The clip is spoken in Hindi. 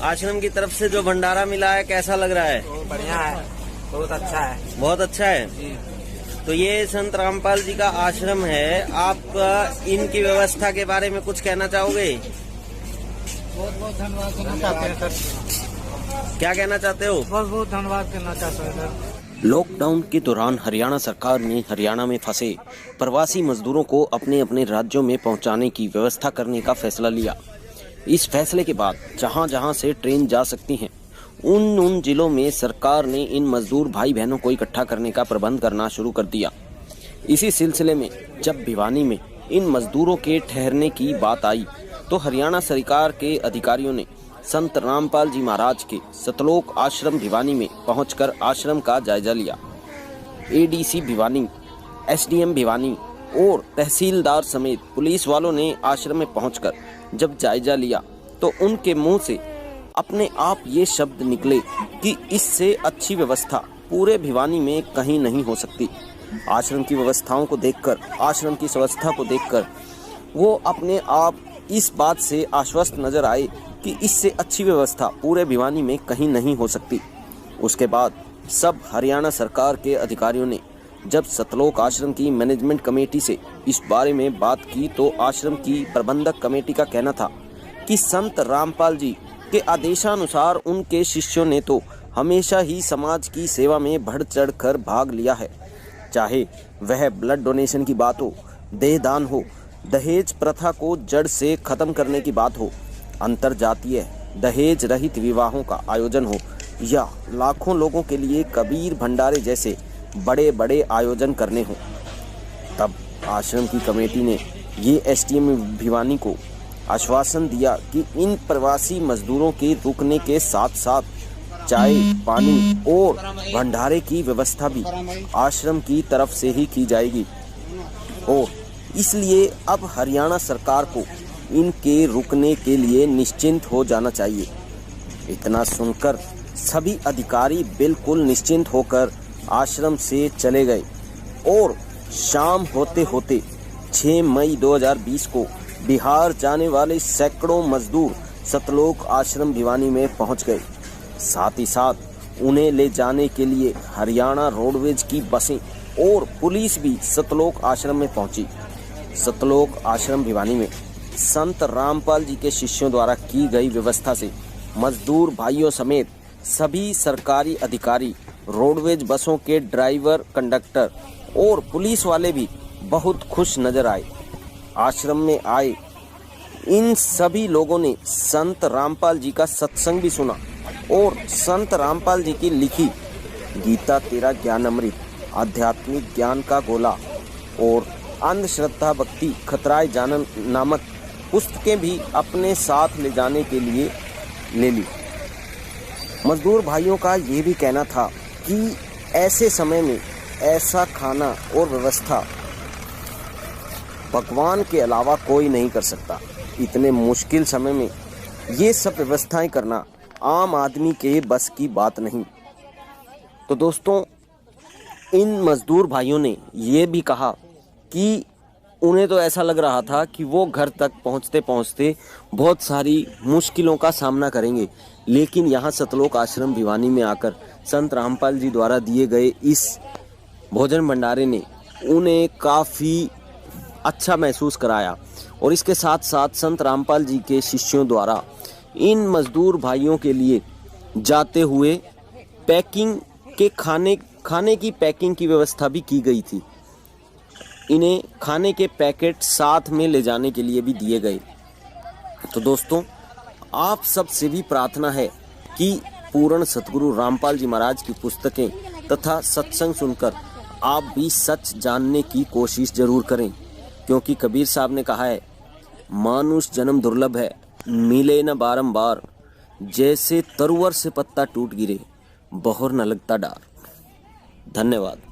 आश्रम की तरफ से जो भंडारा मिला है कैसा लग रहा है? बढ़िया है, बहुत अच्छा है। बहुत अच्छा है जी। तो ये संत रामपाल जी का आश्रम है, आप इनकी व्यवस्था के बारे में कुछ कहना चाहोगे? बहुत बहुत धन्यवाद करना चाहते हैं सर। क्या कहना चाहते हो? बहुत बहुत धन्यवाद करना चाहते हैं सर। लॉकडाउन के दौरान हरियाणा सरकार ने हरियाणा में फंसे प्रवासी मजदूरों को अपने अपने राज्यों में पहुंचाने की व्यवस्था करने का फैसला लिया। इस फैसले के बाद जहां जहां से ट्रेन जा सकती हैं उन जिलों में सरकार ने इन मजदूर भाई बहनों को इकट्ठा करने का प्रबंध करना शुरू कर दिया। इसी सिलसिले में जब भिवानी में इन मजदूरों के ठहरने की बात आई तो हरियाणा सरकार के अधिकारियों ने संत रामपाल जी महाराज के सतलोक आश्रम भिवानी में पहुंचकर आश्रम का जायजा लिया। एडीसी भिवानी, एसडीएम भिवानी और तहसीलदार समेत पुलिस वालों ने आश्रम में पहुंचकर जब जायजा लिया तो उनके मुंह से अपने आप ये शब्द निकले कि इससे अच्छी व्यवस्था पूरे भिवानी में कहीं नहीं हो सकती। आश्रम की व्यवस्थाओं को देखकर, आश्रम की व्यवस्था को देखकर वो अपने आप इस बात से आश्वस्त नजर आए कि इससे अच्छी व्यवस्था पूरे भिवानी में कहीं नहीं हो सकती। उसके बाद सब हरियाणा सरकार के अधिकारियों ने जब सतलोक आश्रम की मैनेजमेंट कमेटी से इस बारे में बात की तो आश्रम की प्रबंधक कमेटी का कहना था कि संत रामपाल जी के आदेशानुसार उनके शिष्यों ने तो हमेशा ही समाज की सेवा में बढ़ चढ़ कर भाग लिया है, चाहे वह ब्लड डोनेशन की बात हो, देहदान हो, दहेज प्रथा को जड़ से खत्म करने की बात हो, अंतरजातीय दहेज रहित विवाहों का आयोजन हो या लाखों लोगों के लिए कबीर भंडारे जैसे बड़े बड़े आयोजन करने हों। तब आश्रम की कमेटी ने ये एसडीएम भिवानी को आश्वासन दिया कि इन प्रवासी मजदूरों के रुकने के साथ साथ चाय, पानी और भंडारे की व्यवस्था भी आश्रम की तरफ से ही की जाएगी और इसलिए अब हरियाणा सरकार को इनके रुकने के लिए निश्चिंत हो जाना चाहिए। इतना सुनकर सभी अधिकारी बिल्कुल निश्चिंत होकर आश्रम से चले गए और शाम होते होते 6 मई 2020 को बिहार जाने वाले सैकड़ों मजदूर सतलोक आश्रम भिवानी में पहुंच गए। साथ ही साथ उन्हें ले जाने के लिए हरियाणा रोडवेज की बसें और पुलिस भी सतलोक आश्रम में पहुंची। सतलोक आश्रम भिवानी में संत रामपाल जी के शिष्यों द्वारा की गई व्यवस्था से मजदूर भाइयों समेत सभी सरकारी अधिकारी, रोडवेज बसों के ड्राइवर, कंडक्टर और पुलिस वाले भी बहुत खुश नजर आए। आश्रम में आए इन सभी लोगों ने संत रामपाल जी का सत्संग भी सुना और संत रामपाल जी की लिखी गीता तेरा ज्ञान अमृत, आध्यात्मिक ज्ञान का गोला और अंधश्रद्धा भक्ति खतराए जानन नामक पुस्तकें भी अपने साथ ले जाने के लिए ले ली। मजदूर भाइयों का ये भी कहना था कि ऐसे समय में ऐसा खाना और व्यवस्था भगवान के अलावा कोई नहीं कर सकता। इतने मुश्किल समय में ये सब व्यवस्थाएं करना आम आदमी के बस की बात नहीं। तो दोस्तों, इन मजदूर भाइयों ने ये भी कहा कि उन्हें तो ऐसा लग रहा था कि वो घर तक पहुंचते पहुंचते बहुत सारी मुश्किलों का सामना करेंगे, लेकिन यहाँ सतलोक आश्रम भिवानी में आकर संत रामपाल जी द्वारा दिए गए इस भोजन भंडारे ने उन्हें काफ़ी अच्छा महसूस कराया। और इसके साथ साथ संत रामपाल जी के शिष्यों द्वारा इन मजदूर भाइयों के लिए जाते हुए पैकिंग के खाने की पैकिंग की व्यवस्था भी की गई थी। इन्हें खाने के पैकेट साथ में ले जाने के लिए भी दिए गए। तो दोस्तों, आप सब से भी प्रार्थना है कि पूर्ण सतगुरु रामपाल जी महाराज की पुस्तकें तथा सत्संग सुनकर आप भी सच जानने की कोशिश जरूर करें, क्योंकि कबीर साहब ने कहा है, मानुष जन्म दुर्लभ है, मिले न बारंबार, जैसे तरुवर से पत्ता टूट गिरे, बहोर न लगता डार। धन्यवाद।